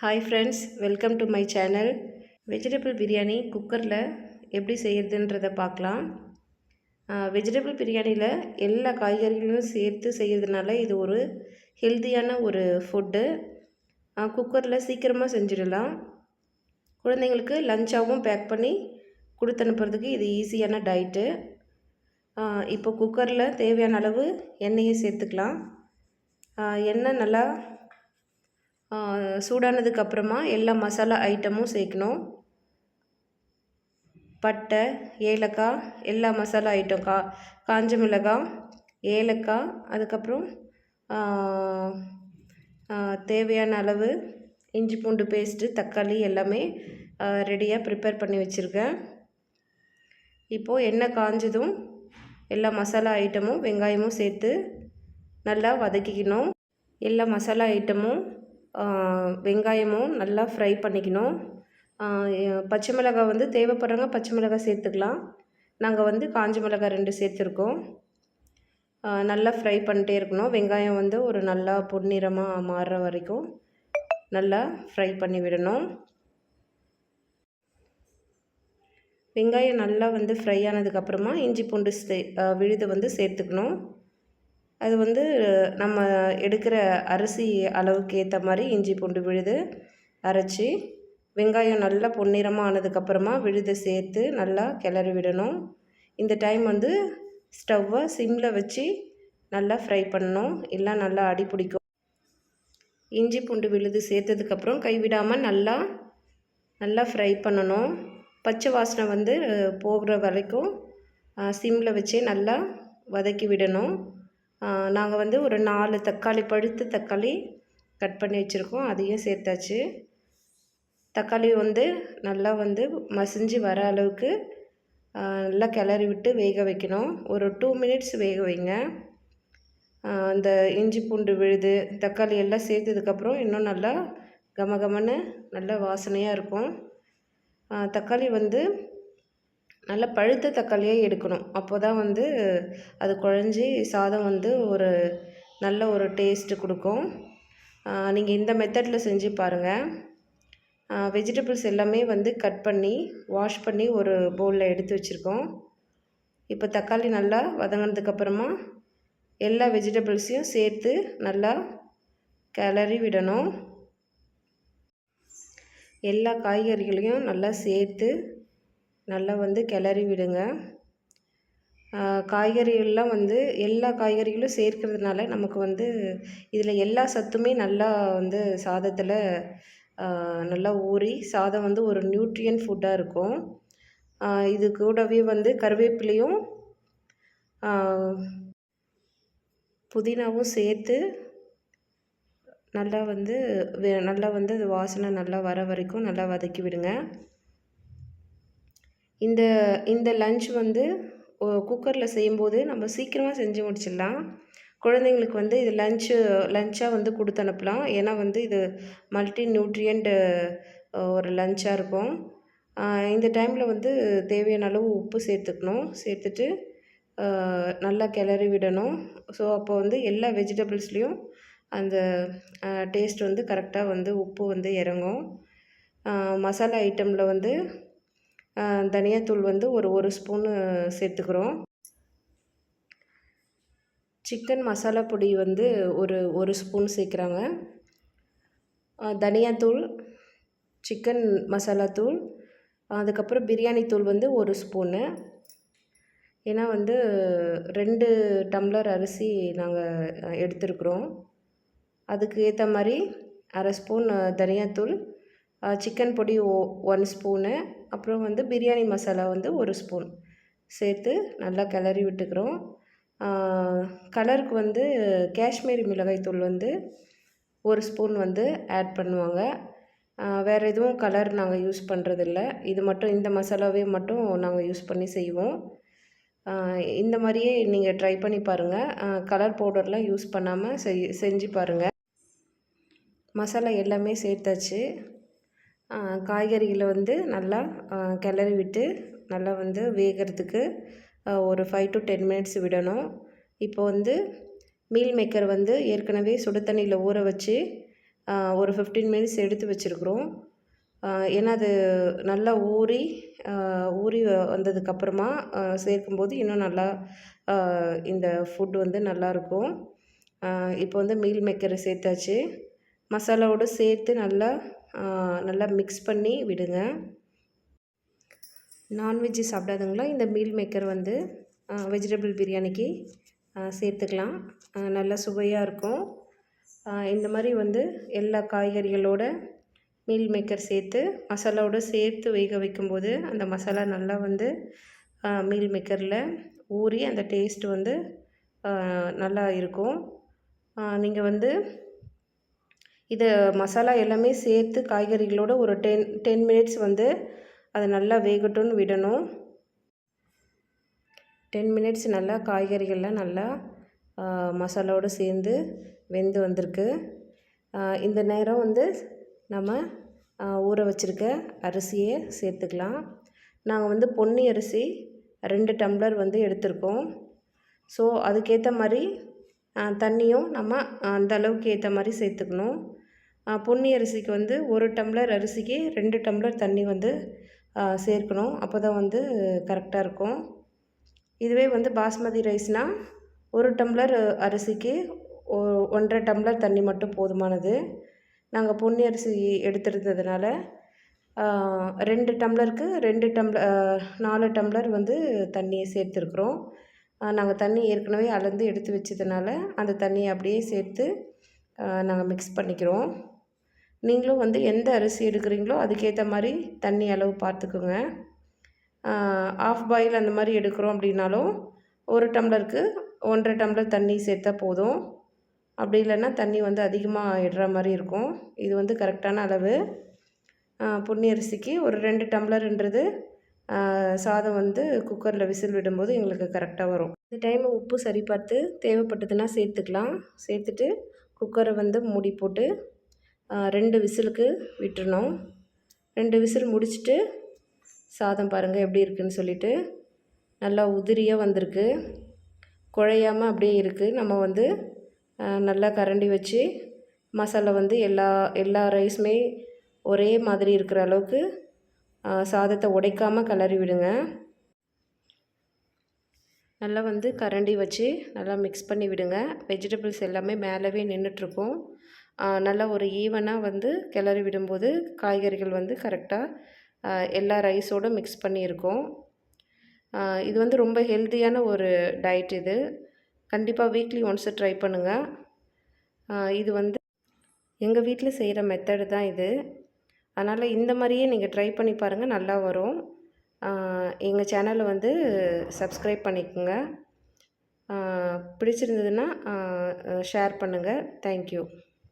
Hi friends, welcome to my channel. Vegetable biryani குக்கரில் எப்படி செய்கிறதுன்றதை பார்க்கலாம். வெஜிடபிள் பிரியாணியில் எல்லா காய்கறிகளும் சேர்த்து செய்கிறதுனால இது ஒரு ஹெல்த்தியான ஒரு ஃபுட்டு. குக்கரில் சீக்கிரமாக செஞ்சிடலாம். குழந்தைங்களுக்கு லஞ்சாகவும் பேக் பண்ணி கொடுத்து அனுப்புறதுக்கு இது ஈஸியான டயட்டு. இப்போ குக்கரில் தேவையான அளவு எண்ணெயை சேர்த்துக்கலாம். எண்ணெய் நல்லா சூடானதுக்கப்புறமா எல்லா மசாலா ஐட்டமும் சேர்க்கணும். பட்டை, ஏலக்காய், எல்லா மசாலா ஐட்டம், காஞ்ச மிளகாய், ஏலக்காய், அதுக்கப்புறம் தேவையான அளவு இஞ்சி பூண்டு பேஸ்ட்டு, தக்காளி எல்லாமே ரெடியாக ப்ரிப்பேர் பண்ணி வச்சுருக்கேன். இப்போது எண்ணெய் காஞ்சதும் எல்லா மசாலா ஐட்டமும் வெங்காயமும் சேர்த்து நல்லா வதக்கிக்கணும். எல்லா மசாலா ஐட்டமும் வெங்காயமும் நல்லா ஃப்ரை பண்ணிக்கணும். பச்சை மிளகாய் தேவைப்படுறவங்க பச்சை மிளகாய் சேர்த்துக்கலாம். நாங்கள் காஞ்ச மிளகாய் 2 சேர்த்துருக்கோம். நல்லா ஃப்ரை பண்ணிட்டே இருக்கணும். வெங்காயம் ஒரு நல்லா பொன்னிறமாக மாறுற வரைக்கும் நல்லா ஃப்ரை பண்ணி விடணும். வெங்காயம் நல்லா ஃப்ரை ஆனதுக்கப்புறமா இஞ்சி பூண்டு விழுது சேர்த்துக்கணும். அது நம்ம எடுக்கிற அரிசி அளவுக்கு ஏற்ற மாதிரி இஞ்சி பூண்டு விழுது அரைச்சி வெங்காயம் நல்லா பொன்னிறமாக ஆனதுக்கப்புறமா விழுதை சேர்த்து நல்லா கிளறி விடணும். இந்த டைம் ஸ்டவ்வை சிம்மில் வச்சு நல்லா ஃப்ரை பண்ணணும், இல்லை நல்லா அடி பிடிக்கும். இஞ்சி பூண்டு விழுது சேர்த்ததுக்கப்புறம் கைவிடாமல் நல்லா ஃப்ரை பண்ணணும். பச்சை வாசனை போகிற வரைக்கும் சிம்மில் வச்சே நல்லா வதக்கி விடணும். நாங்கள் ஒரு 4 தக்காளி, பழுத்த தக்காளி கட் பண்ணி வச்சுருக்கோம், அதையும் சேர்த்தாச்சு. தக்காளி நல்லா மசிஞ்சு வர அளவுக்கு நல்லா கிளறி விட்டு வேக வைக்கணும். ஒரு 2 மினிட்ஸ் வேக வைங்க. அந்த இஞ்சி பூண்டு விழுது, தக்காளி எல்லாம் சேர்த்ததுக்கப்புறம் இன்னும் நல்லா கமகமன்னு நல்ல வாசனையாக இருக்கும். தக்காளி நல்லா பழுத்த தக்காளியாக எடுக்கணும். அப்போ தான் அது குழஞ்சி சாதம் ஒரு நல்ல ஒரு டேஸ்ட்டு கொடுக்கும். நீங்கள் இந்த மெத்தடில் செஞ்சு பாருங்கள். வெஜிடபிள்ஸ் எல்லாமே கட் பண்ணி வாஷ் பண்ணி ஒரு பவுலில் எடுத்து வச்சுருக்கோம். இப்போ தக்காளி நல்லா வதங்கினதுக்கப்புறமா எல்லா வெஜிடபிள்ஸையும் சேர்த்து நல்லா கிளறி விடணும். எல்லா காய்கறிகளையும் நல்லா சேர்த்து நல்லா கிளறி விடுங்க. காய்கறிகள்லாம் எல்லா காய்கறிகளும் சேர்க்கிறதுனால நமக்கு இதில் எல்லா சத்துமே நல்லா சாதத்தில் நல்லா ஊறி சாதம் ஒரு நியூட்ரியன்ட் ஃபுட்டாக இருக்கும். இது கூடவே கருவேப்பிலையும் புதினாவும் சேர்த்து நல்லா நல்லா அது வாசனை நல்லா வர வரைக்கும் நல்லா வதக்கி விடுங்க. இந்த லஞ்ச் குக்கரில் செய்யும்போது நம்ம சீக்கிரமாக செஞ்சு முடிச்சிடலாம். குழந்தைங்களுக்கு இது லஞ்சாக கொடுத்து அனுப்பலாம். ஏன்னா இது மல்டி நியூட்ரியன்ட் ஒரு லஞ்சாக இருக்கும். இந்த டைமில் தேவையான அளவு உப்பு சேர்த்துக்கணும். சேர்த்துட்டு நல்லா கிளறி விடணும். ஸோ அப்போ எல்லா வெஜிடபிள்ஸ்லேயும் அந்த டேஸ்ட் கரெக்டாக உப்பு இறங்கும். மசாலா ஐட்டமில் தனியாத்தூள் ஒரு ஸ்பூனு சேர்த்துக்கிறோம். சிக்கன் மசாலா பொடி ஒரு ஸ்பூன் சேர்க்குறாங்க. தனியாத்தூள், சிக்கன் மசாலா தூள், அதுக்கப்புறம் பிரியாணி தூள் ஒரு ஸ்பூனு. ஏன்னா 2 டம்ளர் அரிசி நாங்கள் எடுத்துருக்குறோம். அதுக்கு ஏற்ற மாதிரி அரை ஸ்பூன் தனியாத்தூள், சிக்கன் பொடி 1 ஸ்பூனு, அப்புறம் பிரியாணி மசாலா 1 ஸ்பூன் சேர்த்து நல்லா கிளறி விட்டுக்கிறோம். கலருக்கு காஷ்மீரி மிளகாய் தூள் 1 ஸ்பூன் ஆட் பண்ணுவாங்க. வேறு எதுவும் கலர் நாங்கள் யூஸ் பண்ணுறதில்ல. இது மட்டும், இந்த மசாலாவே மட்டும் நாங்கள் யூஸ் பண்ணி செய்வோம். இந்த மாதிரியே நீங்கள் ட்ரை பண்ணி பாருங்கள். கலர் பவுடர்லாம் யூஸ் பண்ணாமல் செஞ்சு பாருங்கள். மசாலா எல்லாமே சேர்த்தாச்சு. காய்கறிகளை நல்லா கிளறி விட்டு நல்லா வேகிறதுக்கு ஒரு 5 to 10 மினிட்ஸ் விடணும். இப்போ மீல் மேக்கர் ஏற்கனவே சுடு தண்ணியில் ஊற வச்சு ஒரு 15 மினிட்ஸ் எடுத்து வச்சுருக்குறோம். ஏன்னா அது நல்லா ஊறி ஊறி வந்ததுக்கப்புறமா சேர்க்கும்போது இன்னும் நல்லா இந்த ஃபுட் வந்து நல்லாயிருக்கும். இப்போ வந்து மீல் மேக்கரை சேர்த்தாச்சு. மசாலாவோடு சேர்த்து நல்லா நல்லா மிக்ஸ் பண்ணி விடுங்க. நான்வெஜ்ஜு சாப்பிடாதவங்களா இந்த மீல் மேக்கர் வந்து வெஜிடபிள் பிரியாணிக்கு சேர்த்துக்கலாம். நல்லா சுவையாக இருக்கும். இந்த மாதிரி வந்து எல்லா காய்கறிகளோட மீல் மேக்கர் சேர்த்து மசாலாவோடு சேர்த்து வேக வைக்கும்போது அந்த மசாலா நல்லா வந்து மீல் மேக்கரில் ஊறி அந்த டேஸ்ட் வந்து நல்லா இருக்கும். நீங்கள் வந்து இதை மசாலா எல்லாமே சேர்த்து காய்கறிகளோட ஒரு 10 மினிட்ஸ் வந்து அதை நல்லா வேகட்டும்னு விடணும். 10 மினிட்ஸ் நல்லா காய்கறிகள்லாம் நல்லா மசாலாவோடு சேர்ந்து வெந்து வந்திருக்கு. இந்த நேரம் வந்து நம்ம ஊற வச்சுருக்க அரிசியை சேர்த்துக்கலாம். நாங்கள் வந்து பொன்னி அரிசி 2 டம்ளர் வந்து எடுத்திருக்கோம். ஸோ அதுக்கேற்ற மாதிரி தண்ணியும் நம்ம அந்த அளவுக்கு ஏற்ற மாதிரி சேர்த்துக்கணும். பொன்னி அரிசிக்கு வந்து 1 டம்ளர் அரிசிக்கு 2 டம்ளர் தண்ணி வந்து சேர்க்கணும். அப்போ தான் வந்து கரெக்டாக இருக்கும். இதுவே வந்து பாஸ்மதி ரைஸ்னால் 1 டம்ளர் அரிசிக்கு 1.5 டம்ளர் தண்ணி மட்டும் போதுமானது. நாங்கள் பொன்னி அரிசி எடுத்துருந்ததுனால 2 டம்ளருக்கு 4 டம்ளர் வந்து தண்ணியை சேர்த்துருக்குறோம். நாங்கள் தண்ணி ஏற்கனவே அளந்து எடுத்து வச்சதுனால அந்த தண்ணியை அப்படியே சேர்த்து நாங்கள் மிக்ஸ் பண்ணிக்கிறோம். நீங்களும் வந்து எந்த அரிசி எடுக்கிறீங்களோ அதுக்கேற்ற மாதிரி தண்ணி அளவு பார்த்துக்குங்க. ஆஃப் பாயில் அந்த மாதிரி எடுக்கிறோம் அப்படின்னாலும் 1 டம்ளருக்கு 1.5 டம்ளர் தண்ணி சேர்த்தா போதும். அப்படி இல்லைன்னா தண்ணி வந்து அதிகமாக இடுற மாதிரி இருக்கும். இது வந்து கரெக்டான அளவு. பொன்னி அரிசிக்கு ஒரு 2 டம்ளர்ன்றது சாதம் வந்து குக்கரில் விசில் விடும்போது எங்களுக்கு கரெக்டாக வரும். இந்த டைம் உப்பு சரி பார்த்து தேவைப்பட்டதுன்னா சேர்த்துக்கலாம். சேர்த்துட்டு குக்கரை வந்து மூடி போட்டு 2 விசிலுக்கு விட்டுறணும். 2 விசில் முடிச்சுட்டு சாதம் பாருங்கள் எப்படி இருக்குதுன்னு சொல்லிவிட்டு நல்லா உதிரியாக வந்திருக்கு. குழையாமல் அப்படியே இருக்குது. நம்ம வந்து நல்லா கரண்டி வச்சு மசாலா வந்து எல்லா ரைஸுமே ஒரே மாதிரி இருக்கிற அளவுக்கு சாதத்தை உடைக்காமல் கிளறி விடுங்க. நல்லா வந்து கரண்டி வச்சு நல்லா மிக்ஸ் பண்ணி விடுங்க. வெஜிடபிள்ஸ் எல்லாமே மேலவே நின்றுட்டுருக்கும். நல்லா ஒரு ஈவனாக வந்து கிளறி விடும்போது காய்கறிகள் வந்து கரெக்டாக எல்லா ரைஸோடு மிக்ஸ் பண்ணியிருக்கோம். இது வந்து ரொம்ப ஹெல்த்தியான ஒரு டயட் இது. கண்டிப்பாக வீக்லி ஒன்ஸு ட்ரை பண்ணுங்கள். இது வந்து எங்கள் வீட்டில் செய்கிற மெத்தடு தான் இது. அதனால் இந்த மாதிரியே நீங்கள் ட்ரை பண்ணி பாருங்கள், நல்லா வரும். எங்கள் சேனலை வந்து சப்ஸ்கிரைப் பண்ணிக்கோங்க. பிடிச்சிருந்ததுன்னா ஷேர் பண்ணுங்கள். தேங்க்யூ.